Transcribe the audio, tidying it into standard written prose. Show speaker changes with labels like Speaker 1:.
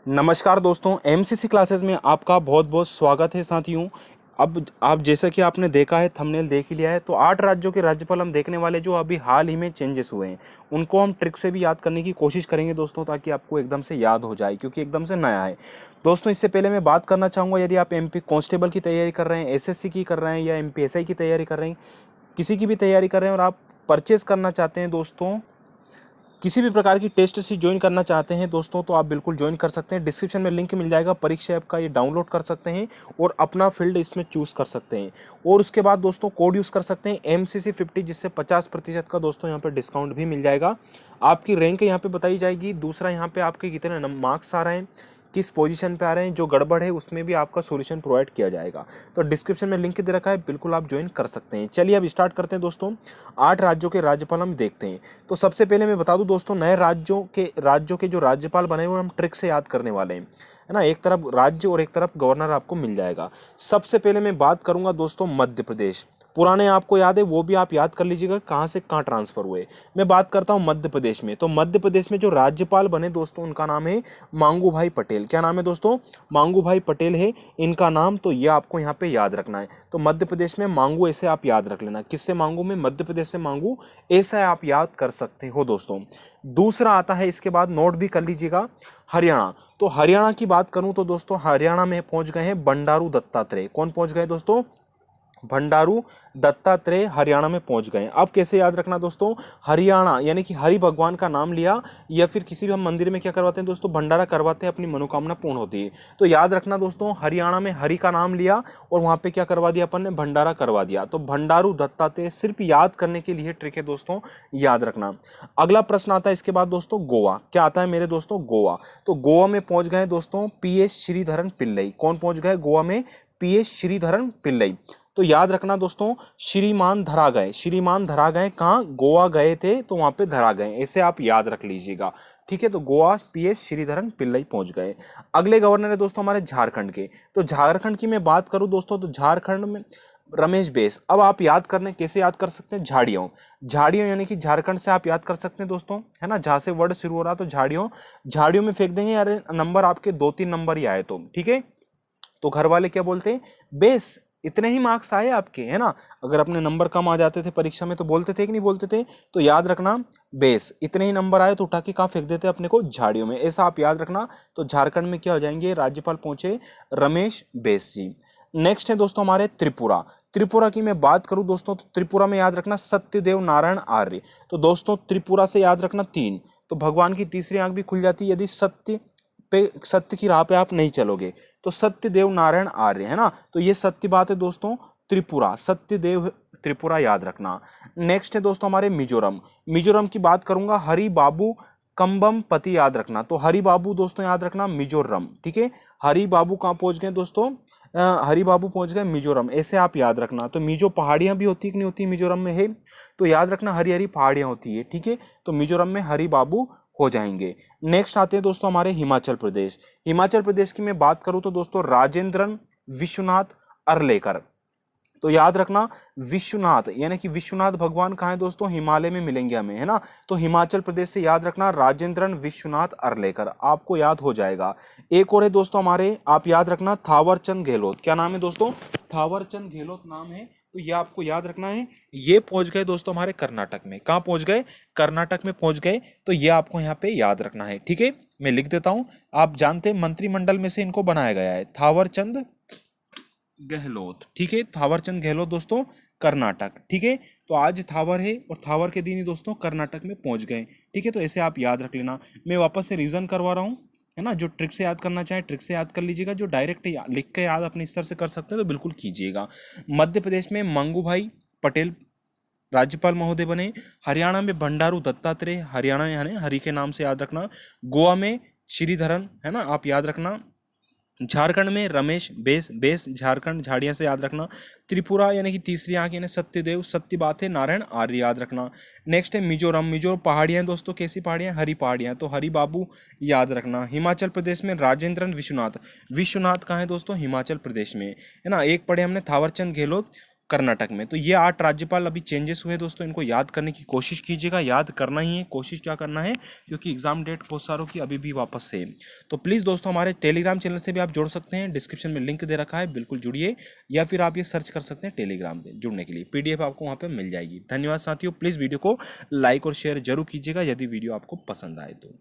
Speaker 1: नमस्कार दोस्तों, MCC classes में आपका बहुत बहुत स्वागत है साथियों। अब आप जैसा कि आपने देखा है, थंबनेल देख ही लिया है, तो 8 राज्यों के राज्यपाल हम देखने वाले जो अभी हाल ही में चेंजेस हुए हैं उनको हम ट्रिक से भी याद करने की कोशिश करेंगे दोस्तों, ताकि आपको एकदम से याद हो जाए, क्योंकि एकदम से नया है। दोस्तों इससे पहले मैं बात करना चाहूँगा, यदि आप एमपी कांस्टेबल की तैयारी कर रहे हैं, एसएससी की कर रहे हैं या एमपीएसआई की तैयारी कर रहे हैं, किसी की भी तैयारी कर रहे हैं और आप परचेस करना चाहते हैं दोस्तों, किसी भी प्रकार की टेस्ट से ज्वाइन करना चाहते हैं दोस्तों, तो आप बिल्कुल ज्वाइन कर सकते हैं। डिस्क्रिप्शन में लिंक मिल जाएगा परीक्षा ऐप का, ये डाउनलोड कर सकते हैं और अपना फील्ड इसमें चूज़ कर सकते हैं। और उसके बाद दोस्तों कोड यूज़ कर सकते हैं MCC50, जिससे 50% का दोस्तों यहाँ पे डिस्काउंट भी मिल जाएगा। आपकी रैंक यहाँ पे बताई जाएगी। दूसरा यहाँ पे आपके कितने मार्क्स आ रहे हैं, किस पोजीशन पे आ रहे हैं, जो गड़बड़ है उसमें भी आपका सॉल्यूशन प्रोवाइड किया जाएगा। तो डिस्क्रिप्शन में लिंक दे रखा है, बिल्कुल आप ज्वाइन कर सकते हैं। चलिए अब स्टार्ट करते हैं दोस्तों। 8 राज्यों के राज्यपाल हम देखते हैं। तो सबसे पहले मैं बता दूं दोस्तों, नए राज्यों के जो राज्यपाल बने हुए हम ट्रिक से याद करने वाले हैं, है ना। एक तरफ राज्य और एक तरफ गवर्नर आपको मिल जाएगा। सबसे पहले मैं बात करूंगा दोस्तों मध्य प्रदेश। पुराने आपको याद है, वो भी आप याद कर लीजिएगा कहाँ से कहाँ ट्रांसफर हुए। मैं बात करता हूँ मध्य प्रदेश में। तो मध्य प्रदेश में जो राज्यपाल बने दोस्तों, उनका नाम है मांगू भाई पटेल। क्या नाम है दोस्तों? मांगू भाई पटेल है इनका नाम। तो ये आपको यहाँ पे याद रखना है। तो मध्य प्रदेश में मांगू, ऐसे आप याद रख लेना। किससे मांगू? में मध्य प्रदेश से मांगू, ऐसा आप याद कर सकते हो दोस्तों। दूसरा आता है, इसके बाद नोट भी कर लीजिएगा, हरियाणा। तो हरियाणा की बात करूं तो दोस्तों, हरियाणा में पहुंच गए हैं बंडारू दत्तात्रेय। कौन पहुंच गए दोस्तों? भंडारू दत्तात्रेय हरियाणा में पहुंच गए। अब कैसे याद रखना दोस्तों? हरियाणा यानी कि हरि भगवान का नाम लिया, या फिर किसी भी हम मंदिर में क्या करवाते हैं दोस्तों, भंडारा करवाते हैं, अपनी मनोकामना पूर्ण होती है। तो याद रखना दोस्तों, हरियाणा में हरि का नाम लिया और वहां पे क्या करवा दिया अपन ने? भंडारा करवा दिया। तो भंडारू दत्तात्रेय सिर्फ याद करने के लिए ट्रिक है दोस्तों, याद रखना। अगला प्रश्न आता है इसके बाद दोस्तों, गोवा। क्या आता है मेरे दोस्तों? गोवा। तो गोवा में पहुंच गए दोस्तों PS श्रीधरन पिल्लई। कौन पहुंच गए गोवा में? PS श्रीधरन पिल्लई। तो याद रखना दोस्तों, श्रीमान धरा गए। श्रीमान धरा गए कहाँ? गोवा गए थे तो वहां पे धरा गए, ऐसे आप याद रख लीजिएगा। ठीक है, तो गोवा PS श्रीधरन पिल्लई पहुंच गए। अगले गवर्नर है दोस्तों हमारे झारखंड के। तो झारखंड की मैं बात करूं दोस्तों, तो झारखंड में रमेश बेस। अब आप याद करने, कैसे याद कर सकते हैं? झाड़ियों। झाड़ियों यानी कि झारखंड से आप याद कर सकते हैं दोस्तों, है ना। जहां से वर्ड शुरू हो रहा, तो झाड़ियों। झाड़ियों में फेंक देंगे यार, नंबर आपके 2-3 नंबर ही आए तो ठीक है। तो घर वाले क्या बोलते हैं? बेस, इतने ही मार्क्स आए आपके, है ना। अगर अपने नंबर कम आ जाते थे परीक्षा में तो बोलते थे कि नहीं बोलते थे? तो याद रखना, बेस, इतने ही नंबर आए तो उठा के कहाँ फेंक देते अपने को? झाड़ियों में, ऐसा आप याद रखना। तो झारखंड में क्या हो जाएंगे? राज्यपाल पहुंचे रमेश बेस जी। नेक्स्ट है दोस्तों हमारे त्रिपुरा। त्रिपुरा की मैं बात करूं दोस्तों, तो त्रिपुरा में याद रखना सत्यदेव नारायण आर्य। तो दोस्तों त्रिपुरा से याद रखना 3। तो भगवान की तीसरी आंख भी खुल जाती है यदि सत्य की राह पे आप नहीं चलोगे। तो सत्यदेव नारायण आर्य, है ना। तो ये सत्य बात है दोस्तों, त्रिपुरा, सत्यदेव त्रिपुरा याद रखना। नेक्स्ट है दोस्तों हमारे मिजोरम। मिजोरम की बात करूंगा, हरि बाबू कंबम पति याद रखना। तो हरि बाबू दोस्तों याद रखना मिजोरम, ठीक है। हरि बाबू कहाँ पहुंच गए दोस्तों? हरि बाबू पहुंच गए मिजोरम, ऐसे आप याद रखना। तो मिजो पहाड़ियां भी होती कि नहीं होती मिजोरम में? है। तो याद रखना हरी हरी पहाड़ियां होती है, ठीक है। तो मिजोरम में हरि बाबू हो जाएंगे। नेक्स्ट आते हैं दोस्तों हमारे हिमाचल प्रदेश। हिमाचल प्रदेश की मैं बात करूं तो दोस्तों राजेंद्रन विश्वनाथ अर्लेकर। तो याद रखना विश्वनाथ यानी कि विश्वनाथ भगवान कहाँ है दोस्तों? हिमालय में मिलेंगे हमें, है ना। तो हिमाचल प्रदेश से याद रखना राजेंद्रन विश्वनाथ अर्लेकर, आपको याद हो जाएगा। एक और है दोस्तों हमारे, आप याद रखना थावरचंद गहलोत। क्या नाम है दोस्तों? थावरचंद गहलोत नाम है। तो ये आपको याद रखना है। ये पहुंच गए दोस्तों हमारे कर्नाटक में। कहाँ पहुंच गए? कर्नाटक में पहुंच गए। तो ये आपको यहाँ पे याद रखना है, ठीक है। मैं लिख देता हूं। आप जानते हैं मंत्रिमंडल में से इनको बनाया गया है, थावरचंद गहलोत, ठीक है। थावरचंद गहलोत दोस्तों कर्नाटक, ठीक है। तो आज थावर है और थावर के दिन ही दोस्तों कर्नाटक में पहुंच गए, ठीक है। तो ऐसे आप याद रख लेना। मैं वापस से रिवीजन करवा रहा हूँ, है ना। जो ट्रिक से याद करना चाहे ट्रिक से याद कर लीजिएगा, जो डायरेक्ट लिख के याद अपने स्तर से कर सकते हैं तो बिल्कुल कीजिएगा। मध्य प्रदेश में मंगू भाई पटेल राज्यपाल महोदय बने। हरियाणा में भंडारू दत्तात्रेय, हरियाणा यानी हरि के नाम से याद रखना। गोवा में श्रीधरन, है ना, आप याद रखना। झारखंड में रमेश बेस, बेस झारखंड झाड़ियां से याद रखना। त्रिपुरा यानी कि तीसरी आंख यानी सत्यदेव, सत्य बात है, नारायण आर्य याद रखना। नेक्स्ट है मिजोरम। मिजोरम पहाड़ियां दोस्तों, कैसी पहाड़ियां? हरी पहाड़ियां, तो हरि बाबू याद रखना। हिमाचल प्रदेश में राजेंद्रन विश्वनाथ। विश्वनाथ कहाँ है दोस्तों? हिमाचल प्रदेश में, है ना। एक पढ़े हमने थावरचंद गहलोत कर्नाटक में। तो ये 8 राज्यपाल अभी चेंजेस हुए दोस्तों, इनको याद करने की कोशिश कीजिएगा, याद करना ही है, कोशिश क्या करना है, क्योंकि एग्जाम डेट बहुत सारों की अभी भी वापस से। तो प्लीज़ दोस्तों हमारे टेलीग्राम चैनल से भी आप जुड़ सकते हैं, डिस्क्रिप्शन में लिंक दे रखा है, बिल्कुल जुड़िए, या फिर आप ये सर्च कर सकते हैं टेलीग्राम पे जुड़ने के लिए, PDF आपको वहाँ पर मिल जाएगी। धन्यवाद साथियों, प्लीज़ वीडियो को लाइक और शेयर जरूर कीजिएगा यदि वीडियो आपको पसंद आए तो।